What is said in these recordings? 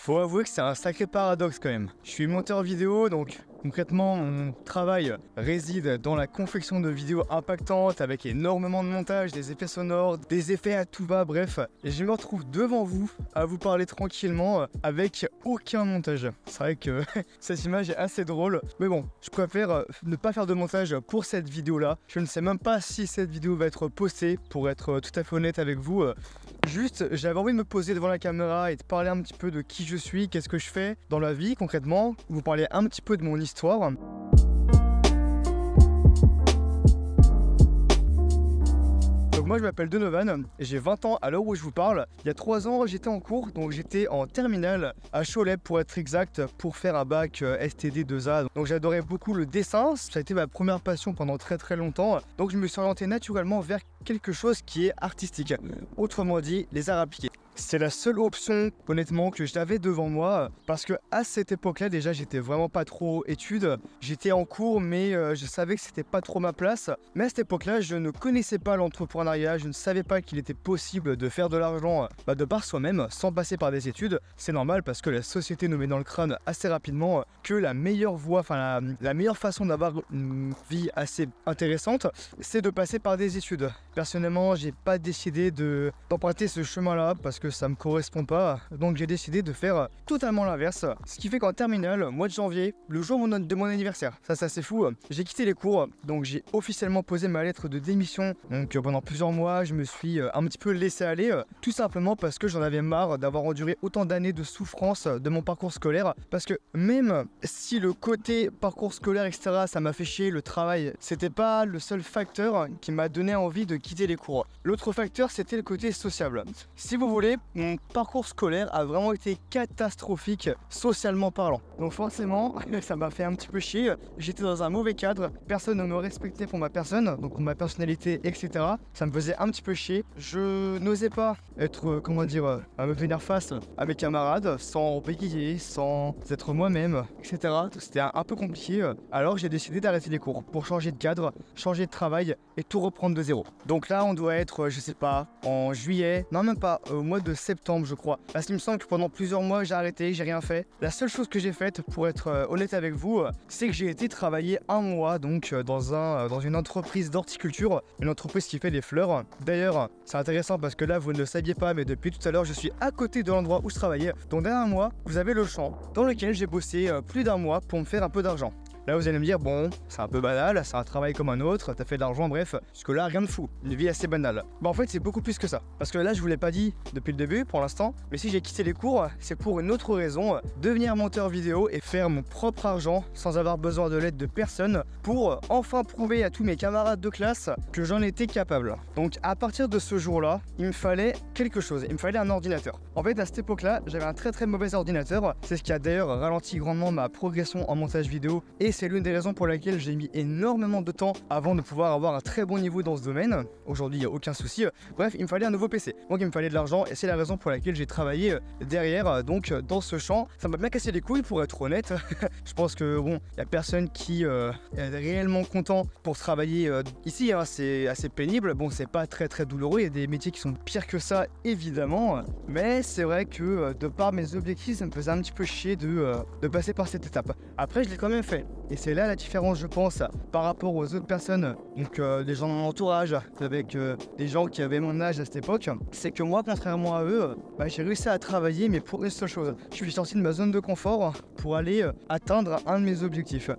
Faut avouer que c'est un sacré paradoxe quand même. Je suis monteur vidéo, donc concrètement mon travail réside dans la confection de vidéos impactantes avec énormément de montage, des effets sonores, des effets à tout va, bref. Et je me retrouve devant vous à vous parler tranquillement avec aucun montage. C'est vrai que cette image est assez drôle, mais bon, je préfère ne pas faire de montage pour cette vidéo là. Je ne sais même pas si cette vidéo va être postée, pour être tout à fait honnête avec vous. Juste, j'avais envie de me poser devant la caméra et de parler un petit peu de qui je suis, qu'est-ce que je fais dans la vie concrètement, vous parler un petit peu de mon histoire. Donc moi je m'appelle Donovan, j'ai 20 ans à l'heure où je vous parle. Il y a 3 ans j'étais en cours, donc j'étais en terminale à Cholet pour être exact, pour faire un bac STD 2A. Donc j'adorais beaucoup le dessin, ça a été ma première passion pendant très longtemps. Donc je me suis orienté naturellement vers quelque chose qui est artistique, autrement dit les arts appliqués. C'est la seule option, honnêtement, que j'avais devant moi, parce que à cette époque-là, déjà, j'étais vraiment pas trop études. J'étais en cours, mais je savais que c'était pas trop ma place. Mais à cette époque-là, je ne connaissais pas l'entrepreneuriat, je ne savais pas qu'il était possible de faire de l'argent de par soi-même, sans passer par des études. C'est normal, parce que la société nous met dans le crâne assez rapidement que la meilleure voie, enfin la meilleure façon d'avoir une vie assez intéressante, c'est de passer par des études. Personnellement, j'ai pas décidé d'emprunter ce chemin-là, parce que ça me correspond pas, donc j'ai décidé de faire totalement l'inverse. Ce qui fait qu'en terminale, mois de janvier, le jour de mon anniversaire, ça c'est fou, j'ai quitté les cours, donc j'ai officiellement posé ma lettre de démission. Donc pendant plusieurs mois, je me suis un petit peu laissé aller, tout simplement parce que j'en avais marre d'avoir enduré autant d'années de souffrance de mon parcours scolaire, parce que même si le côté parcours scolaire, etc., ça m'a fait chier, le travail, c'était pas le seul facteur qui m'a donné envie de quitter les cours. L'autre facteur, c'était le côté sociable. Si vous voulez, mon parcours scolaire a vraiment été catastrophique socialement parlant. Donc forcément, ça m'a fait un petit peu chier. J'étais dans un mauvais cadre, personne ne me respectait pour ma personne, donc pour ma personnalité, etc. Ça me faisait un petit peu chier. Je n'osais pas être, à me venir face à mes camarades sans bégayer, sans être moi-même, etc. C'était un peu compliqué. Alors j'ai décidé d'arrêter les cours pour changer de cadre, changer de travail et tout reprendre de zéro. Donc là, on doit être, je sais pas, en juillet, non même pas, au mois de septembre je crois, parce qu'il me semble que pendant plusieurs mois j'ai arrêté, j'ai rien fait. La seule chose que j'ai faite, pour être honnête avec vous, c'est que j'ai été travailler un mois donc dans une entreprise d'horticulture, une entreprise qui fait des fleurs. D'ailleurs c'est intéressant parce que là vous ne le saviez pas, mais depuis tout à l'heure je suis à côté de l'endroit où je travaillais. Donc derrière moi vous avez le champ dans lequel j'ai bossé plus d'un mois pour me faire un peu d'argent. Là vous allez me dire, bon, c'est un peu banal, c'est un travail comme un autre, t'as fait de l'argent, bref, jusque là rien de fou, une vie assez banale. Bah en fait c'est beaucoup plus que ça, parce que là je vous l'ai pas dit depuis le début pour l'instant, mais si j'ai quitté les cours, c'est pour une autre raison, devenir monteur vidéo et faire mon propre argent sans avoir besoin de l'aide de personne, pour enfin prouver à tous mes camarades de classe que j'en étais capable. Donc à partir de ce jour-là, il me fallait quelque chose, il me fallait un ordinateur. En fait à cette époque-là, j'avais un très mauvais ordinateur, c'est ce qui a d'ailleurs ralenti grandement ma progression en montage vidéo, et c'est l'une des raisons pour laquelle j'ai mis énormément de temps avant de pouvoir avoir un très bon niveau dans ce domaine. Aujourd'hui, il n'y a aucun souci. Bref, il me fallait un nouveau PC. Donc il me fallait de l'argent et c'est la raison pour laquelle j'ai travaillé derrière, donc dans ce champ. Ça m'a bien cassé les couilles pour être honnête. Je pense que bon, il n'y a personne qui est réellement content pour travailler ici. Hein. C'est assez pénible. Bon, c'est pas très douloureux. Il y a des métiers qui sont pires que ça, évidemment. Mais c'est vrai que de par mes objectifs, ça me faisait un petit peu chier de passer par cette étape. Après, je l'ai quand même fait. Et c'est là la différence, je pense, par rapport aux autres personnes, donc des gens dans mon entourage, avec des gens qui avaient mon âge à cette époque, c'est que moi, contrairement à eux, j'ai réussi à travailler, mais pour une seule chose. Je suis sorti de ma zone de confort pour aller atteindre un de mes objectifs.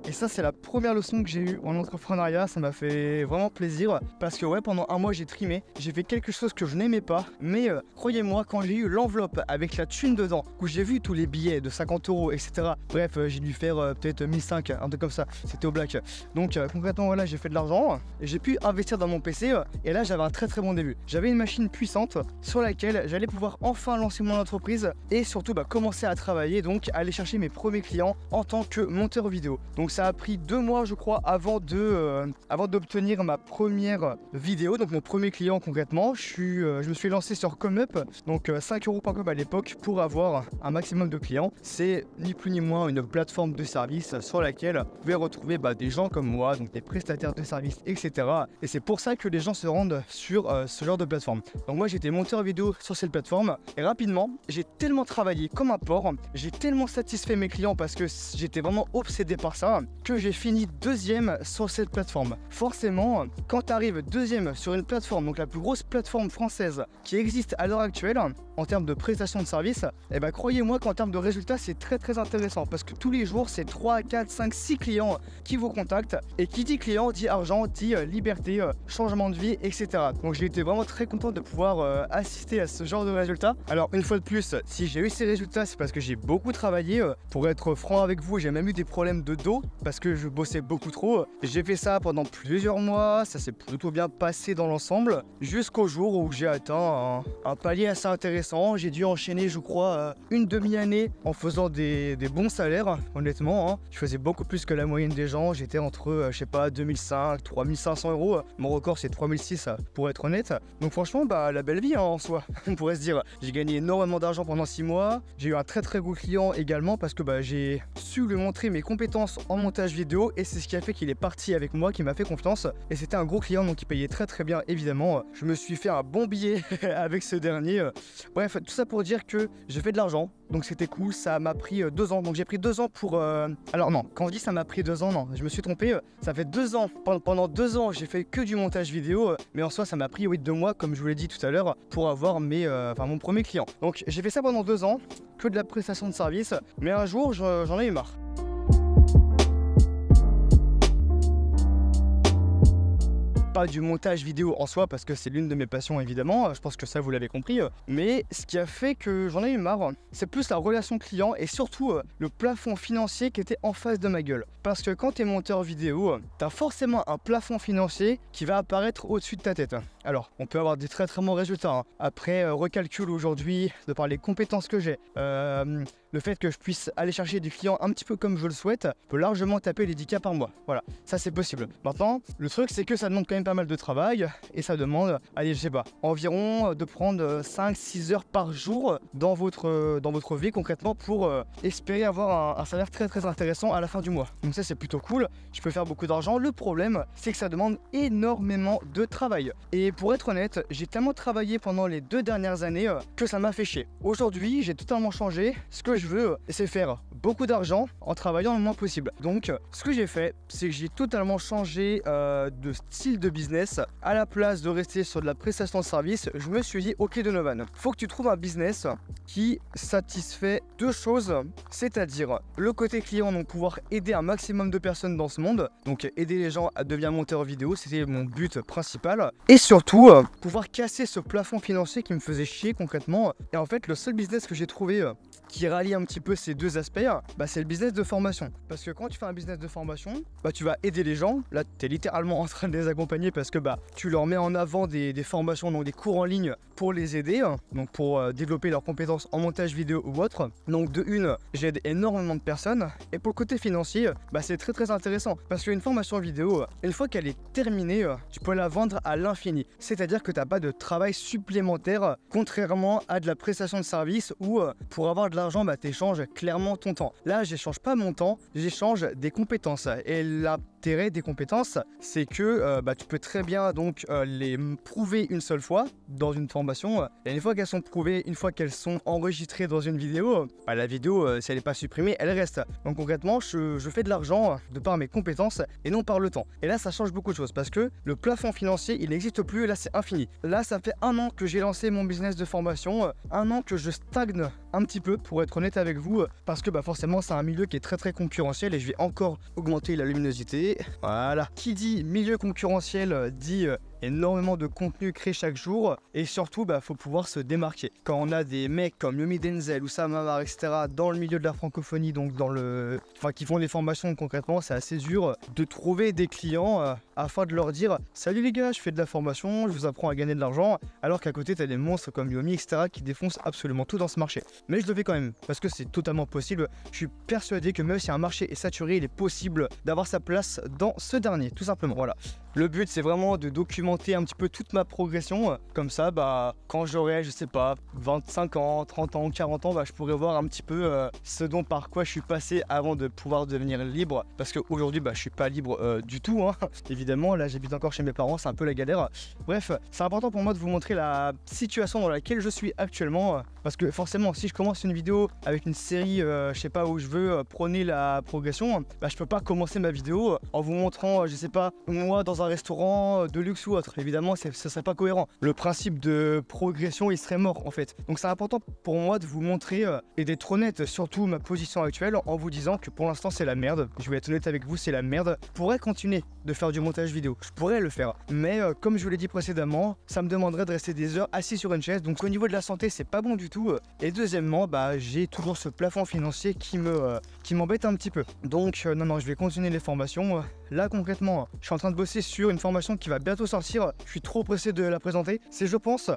Et ça, c'est la première leçon que j'ai eue en entrepreneuriat. Ça m'a fait vraiment plaisir parce que ouais, pendant un mois, j'ai trimé. J'ai fait quelque chose que je n'aimais pas. Mais croyez-moi, quand j'ai eu l'enveloppe avec la thune dedans, où j'ai vu tous les billets de 50 €, etc. Bref, j'ai dû faire peut-être 1005, un truc comme ça. C'était au black. Donc concrètement, voilà, j'ai fait de l'argent. Et j'ai pu investir dans mon PC. Et là, j'avais un très bon début. J'avais une machine puissante sur laquelle j'allais pouvoir enfin lancer mon entreprise. Et surtout, commencer à travailler, donc aller chercher mes premiers clients en tant que monteur vidéo. Donc ça a pris 2 mois je crois avant d'obtenir ma première vidéo, donc mon premier client concrètement. Je me suis lancé sur ComeUp, donc 5€ à l'époque pour avoir un maximum de clients. C'est ni plus ni moins une plateforme de service sur laquelle vous pouvez retrouver des gens comme moi, donc des prestataires de services, etc. Et c'est pour ça que les gens se rendent sur ce genre de plateforme. Donc moi j'étais monteur vidéo sur cette plateforme et rapidement j'ai tellement travaillé comme un porc, j'ai tellement satisfait mes clients parce que j'étais vraiment obsédé par ça que j'ai fini 2e sur cette plateforme. Forcément, quand tu arrives 2e sur une plateforme, donc la plus grosse plateforme française qui existe à l'heure actuelle en termes de prestation de service, et croyez-moi qu'en termes de résultats c'est très intéressant parce que tous les jours c'est 3, 4, 5, 6 clients qui vous contactent et qui dit client dit argent, dit liberté, changement de vie, etc. Donc j'ai été vraiment très content de pouvoir assister à ce genre de résultats. Alors une fois de plus, si j'ai eu ces résultats c'est parce que j'ai beaucoup travaillé. Pour être franc avec vous, j'ai même eu des problèmes de dos parce que je bossais beaucoup trop. J'ai fait ça pendant plusieurs mois, ça s'est plutôt bien passé dans l'ensemble jusqu'au jour où j'ai atteint un palier assez intéressant. J'ai dû enchaîner je crois une demi-année en faisant des bons salaires, honnêtement. Je faisais beaucoup plus que la moyenne des gens, j'étais entre je sais pas 2005, 3500€. Mon record c'est 3006 pour être honnête. Donc franchement la belle vie en soi, on pourrait se dire. J'ai gagné énormément d'argent pendant 6 mois, j'ai eu un très gros client également parce que j'ai su lui montrer mes compétences en montage vidéo et c'est ce qui a fait qu'il est parti avec moi, qui m'a fait confiance et c'était un gros client donc il payait très bien évidemment. Je me suis fait un bon billet avec ce dernier. Bref, tout ça pour dire que j'ai fait de l'argent. Donc c'était cool, ça m'a pris 2 ans. Donc j'ai pris 2 ans pour... Alors non, quand je dis ça m'a pris 2 ans, non, je me suis trompé. Ça fait 2 ans. Pendant 2 ans, j'ai fait que du montage vidéo. Mais en soi, ça m'a pris 2 mois, comme je vous l'ai dit tout à l'heure, pour avoir mon premier client. Donc j'ai fait ça pendant 2 ans, que de la prestation de service. Mais un jour, j'en ai eu marre. Pas du montage vidéo en soi parce que c'est l'une de mes passions évidemment, je pense que ça vous l'avez compris, mais ce qui a fait que j'en ai eu marre, c'est plus la relation client et surtout le plafond financier qui était en face de ma gueule. Parce que quand tu es monteur vidéo, tu as forcément un plafond financier qui va apparaître au-dessus de ta tête. Alors, on peut avoir des très bons résultats. Après recalcul aujourd'hui, de par les compétences que j'ai, le fait que je puisse aller chercher des clients un petit peu comme je le souhaite, peut largement taper les 10K par mois. Voilà, ça c'est possible. Maintenant, le truc c'est que ça demande quand même pas mal de travail et ça demande, allez je sais pas, environ de prendre 5-6 heures par jour dans votre vie concrètement pour espérer avoir un salaire très intéressant à la fin du mois. Donc ça c'est plutôt cool, je peux faire beaucoup d'argent. Le problème c'est que ça demande énormément de travail. Et pour être honnête, j'ai tellement travaillé pendant les 2 dernières années que ça m'a fait chier. Aujourd'hui j'ai totalement changé, ce que je veux c'est faire beaucoup d'argent en travaillant le moins possible. Donc ce que j'ai fait c'est que j'ai totalement changé de style de business. À la place de rester sur de la prestation de service, je me suis dit ok Donovan, faut que tu trouves un business qui satisfait 2 choses, c'est-à-dire le côté client, donc pouvoir aider un maximum de personnes dans ce monde, donc aider les gens à devenir monteur vidéo, c'était mon but principal, et surtout pouvoir casser ce plafond financier qui me faisait chier concrètement. Et en fait le seul business que j'ai trouvé qui rallie un petit peu ces 2 aspects, c'est le business de formation. Parce que quand tu fais un business de formation, tu vas aider les gens, là tu es littéralement en train de les accompagner parce que tu leur mets en avant des formations, donc des cours en ligne pour les aider, donc pour développer leurs compétences en montage vidéo ou autre. Donc de une, j'aide énormément de personnes et pour le côté financier, c'est très intéressant parce qu'une formation vidéo, une fois qu'elle est terminée, tu peux la vendre à l'infini. C'est-à-dire que tu n'as pas de travail supplémentaire, contrairement à de la prestation de service où pour avoir de l'argent, tu échanges clairement ton temps. Là, j'échange pas mon temps, j'échange des compétences. Et l'intérêt des compétences, c'est que tu peux très bien donc les prouver une seule fois dans une formation. Et une fois qu'elles sont prouvées, une fois qu'elles sont enregistrées dans une vidéo, la vidéo, si elle n'est pas supprimée, elle reste. Donc concrètement, je fais de l'argent de par mes compétences et non par le temps. Et là, ça change beaucoup de choses parce que le plafond financier, il n'existe plus. Et là, c'est infini. Là, ça fait 1 an que j'ai lancé mon business de formation, 1 an que je stagne un petit peu pour être honnête avec vous parce que forcément c'est un milieu qui est très concurrentiel et je vais encore augmenter la luminosité. Voilà, qui dit milieu concurrentiel dit énormément de contenu créé chaque jour et surtout faut pouvoir se démarquer. Quand on a des mecs comme Yomi Denzel ou Sam Amar etc dans le milieu de la francophonie, donc qui font des formations concrètement, c'est assez dur de trouver des clients afin de leur dire salut les gars, je fais de la formation, je vous apprends à gagner de l'argent, alors qu'à côté t'as des monstres comme Yomi, etc. qui défoncent absolument tout dans ce marché. Mais je le fais quand même, parce que c'est totalement possible. Je suis persuadé que même si un marché est saturé, il est possible d'avoir sa place dans ce dernier, tout simplement. Voilà. Le but, c'est vraiment de documenter un petit peu toute ma progression. Comme ça, quand j'aurai, je sais pas, 25 ans, 30 ans, 40 ans, je pourrai voir un petit peu ce dont par quoi je suis passé avant de pouvoir devenir libre. Parce qu'aujourd'hui, je suis pas libre du tout, hein. Évidemment, là, j'habite encore chez mes parents, c'est un peu la galère. Bref, c'est important pour moi de vous montrer la situation dans laquelle je suis actuellement. Parce que forcément, si je commence une vidéo avec une série, je sais pas, où je veux prôner la progression, je peux pas commencer ma vidéo en vous montrant, je sais pas, moi dans un restaurant de luxe ou autre. Évidemment, ce serait pas cohérent. Le principe de progression, il serait mort en fait. Donc c'est important pour moi de vous montrer et d'être honnête, surtout ma position actuelle, en vous disant que pour l'instant c'est la merde. Je vais être honnête avec vous, c'est la merde. Je pourrais continuer de faire du montage vidéo, je pourrais le faire. Mais comme je vous l'ai dit précédemment, ça me demanderait de rester des heures assis sur une chaise. Donc au niveau de la santé, c'est pas bon du tout. Et deuxièmement, j'ai toujours ce plafond financier qui m'embête un petit peu. Donc non, je vais continuer les formations. Là concrètement, je suis en train de bosser sur une formation qui va bientôt sortir. Je suis trop pressé de la présenter. C'est, je pense,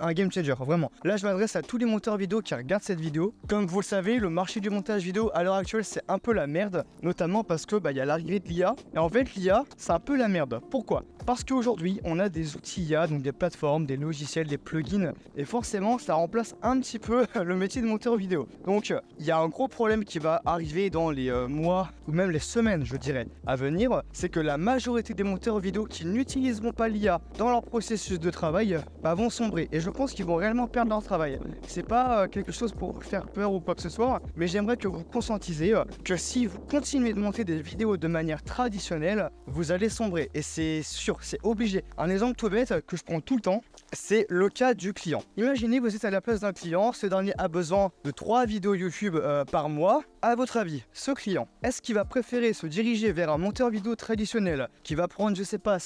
un game changer, vraiment. Là, je m'adresse à tous les monteurs vidéo qui regardent cette vidéo. Comme vous le savez, le marché du montage vidéo à l'heure actuelle, c'est un peu la merde, notamment parce que y a l'arrivée de l'IA. Et en fait, l'IA, c'est un peu la merde. Pourquoi ? Parce qu'aujourd'hui, on a des outils IA, donc des plateformes, des logiciels, des plugins, et forcément, ça remplace un petit peu le métier de monteur vidéo. Donc, il y a un gros problème qui va arriver dans les mois, ou même les semaines, je dirais, à venir, c'est que la majorité des monteurs vidéo qui n'utiliseront pas l'IA dans leur processus de travail, vont sombrer. Et je pense qu'ils vont réellement perdre leur travail. C'est pas quelque chose pour faire peur ou quoi que ce soit, mais j'aimerais que vous conscientisez que si vous continuez de monter des vidéos de manière traditionnelle, vous allez sombrer. Et c'est sûr, c'est obligé. Un exemple tout bête que je prends tout le temps, c'est le cas du client. Imaginez, vous êtes à la place d'un client, ce dernier a besoin de 3 vidéos YouTube par mois. À votre avis, ce client, est-ce qu'il va préférer se diriger vers un monteur vidéo traditionnel qui va prendre, je sais pas,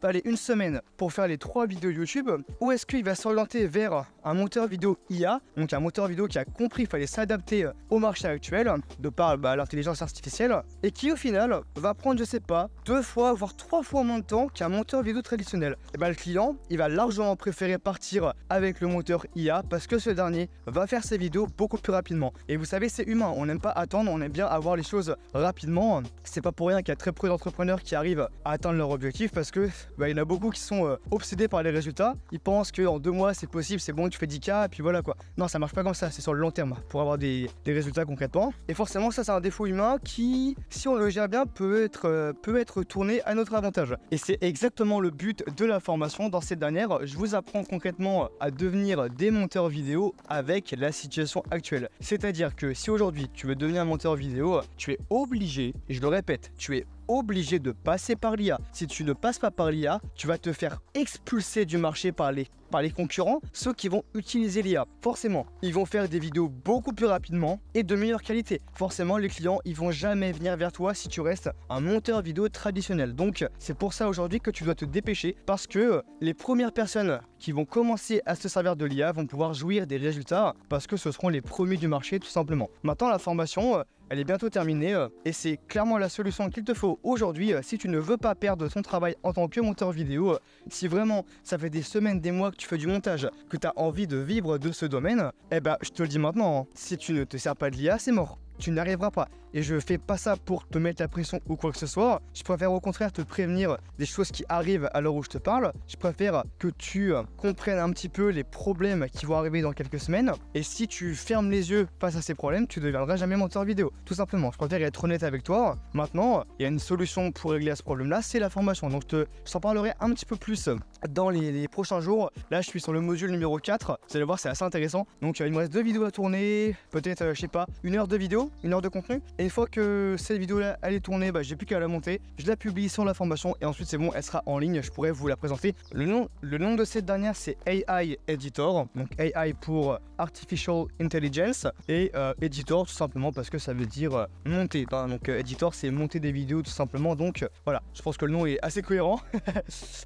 aller une semaine pour faire les 3 vidéos YouTube, ou est-ce qu'il va s'orienter vers un moteur vidéo IA, donc un moteur vidéo qui a compris qu'il fallait s'adapter au marché actuel de par l'intelligence artificielle, et qui au final va prendre, je sais pas, 2 fois voire 3 fois moins de temps qu'un monteur vidéo traditionnel. Et le client, il va largement préférer partir avec le moteur IA parce que ce dernier va faire ses vidéos beaucoup plus rapidement. Et vous savez, c'est humain, on n'aime pas attendre, on aime bien avoir les choses rapidement. C'est pas pour rien qu'il y a très peu d'entrepreneurs qui arrivent à atteindre leur objectif, parce que il y en a beaucoup qui sont obsédés par les résultats. Ils pensent qu'en 2 mois c'est possible, c'est bon, tu fais 10K et puis voilà quoi. Non, ça marche pas comme ça, c'est sur le long terme pour avoir des résultats concrètement. Et forcément, ça c'est un défaut humain qui, si on le gère bien, peut être tourné à notre avantage. Et c'est exactement le but de la formation. Dans cette dernière, je vous apprends concrètement à devenir des monteurs vidéo avec la situation actuelle. C'est-à-dire que si aujourd'hui tu veux devenir un monteur vidéo, tu es obligé, et je le répète, tu es obligé de passer par l'IA. Si tu ne passes pas par l'IA, tu vas te faire expulser du marché par les concurrents, ceux qui vont utiliser l'IA. Forcément, ils vont faire des vidéos beaucoup plus rapidement et de meilleure qualité. Forcément, les clients, ils vont jamais venir vers toi si tu restes un monteur vidéo traditionnel. Donc, c'est pour ça aujourd'hui que tu dois te dépêcher, parce que les premières personnes qui vont commencer à se servir de l'IA vont pouvoir jouir des résultats, parce que ce seront les premiers du marché tout simplement. Maintenant, la formation, elle est bientôt terminée et c'est clairement la solution qu'il te faut aujourd'hui si tu ne veux pas perdre ton travail en tant que monteur vidéo. Si vraiment ça fait des semaines, des mois que tu fais du montage, que tu as envie de vivre de ce domaine, je te le dis maintenant, si tu ne te sers pas de l'IA, c'est mort. Tu n'arriveras pas. Et je fais pas ça pour te mettre la pression ou quoi que ce soit. Je préfère au contraire te prévenir des choses qui arrivent à l'heure où je te parle. Je préfère que tu comprennes un petit peu les problèmes qui vont arriver dans quelques semaines. Et si tu fermes les yeux face à ces problèmes, tu ne deviendras jamais monteur vidéo. Tout simplement, je préfère être honnête avec toi. Maintenant, il y a une solution pour régler ce problème-là, c'est la formation. Donc je t'en parlerai un petit peu plus dans les prochains jours. Là, je suis sur le module numéro 4. Vous allez voir, c'est assez intéressant. Donc il me reste 2 vidéos à tourner. Peut-être, je sais pas, 1 heure de vidéo, 1 heure de contenu. Et une fois que cette vidéo-là, elle est tournée, j'ai plus qu'à la monter. Je la publie sur la formation et ensuite c'est bon, elle sera en ligne. Je pourrais vous la présenter. Le nom de cette dernière, c'est AI Editor. Donc AI pour Artificial Intelligence et Editor tout simplement parce que ça veut dire monter. Donc Editor, c'est monter des vidéos tout simplement. Donc voilà, je pense que le nom est assez cohérent.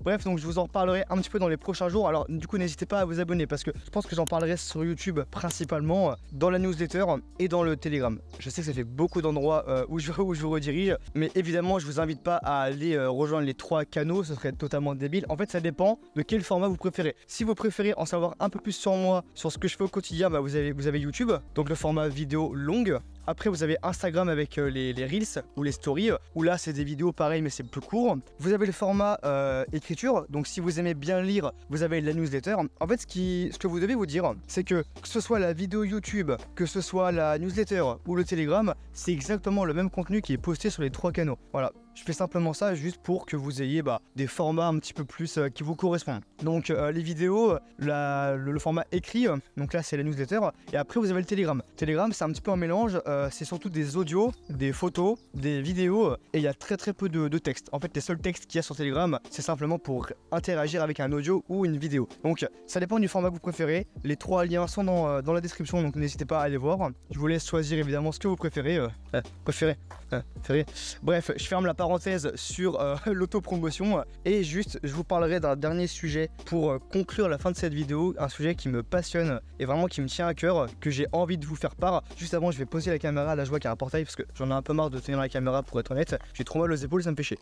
Bref, donc je vous en reparlerai un petit peu dans les prochains jours. Alors du coup, n'hésitez pas à vous abonner parce que je pense que j'en parlerai sur YouTube principalement, dans la newsletter et dans le Telegram. Je sais que ça fait beaucoup d'endroits où je vous redirige. Mais évidemment, je vous invite pas à aller rejoindre les 3 canaux, ce serait totalement débile. En fait, ça dépend de quel format vous préférez. Si vous préférez en savoir un peu plus sur moi, sur ce que je fais au quotidien, bah vous avez YouTube, donc le format vidéo longue. Après, vous avez Instagram avec les Reels ou les Stories, où là, c'est des vidéos pareilles, mais c'est plus court. Vous avez le format écriture, donc si vous aimez bien lire, vous avez la newsletter. En fait, ce que vous devez vous dire, c'est que ce soit la vidéo YouTube, que ce soit la newsletter ou le Telegram, c'est exactement le même contenu qui est posté sur les 3 canaux. Voilà. Je fais simplement ça juste pour que vous ayez des formats un petit peu plus qui vous correspondent. Donc les vidéos, le format écrit, donc là c'est la newsletter, et après vous avez le Telegram. Telegram c'est un petit peu un mélange, c'est surtout des audios, des photos, des vidéos, et il y a très peu de texte. En fait les seuls textes qu'il y a sur Telegram, c'est simplement pour interagir avec un audio ou une vidéo. Donc ça dépend du format que vous préférez. Les 3 liens sont dans la description, donc n'hésitez pas à aller voir. Je vous laisse choisir évidemment ce que vous préférez. Bref, je ferme la parenthèse sur l'autopromotion et juste je vous parlerai d'un dernier sujet pour conclure la fin de cette vidéo, un sujet qui me passionne et vraiment qui me tient à cœur, que j'ai envie de vous faire part. Juste avant, je vais poser la caméra, là je vois qu'il y a un portail parce que j'en ai un peu marre de tenir la caméra pour être honnête, j'ai trop mal aux épaules, ça me fait chier.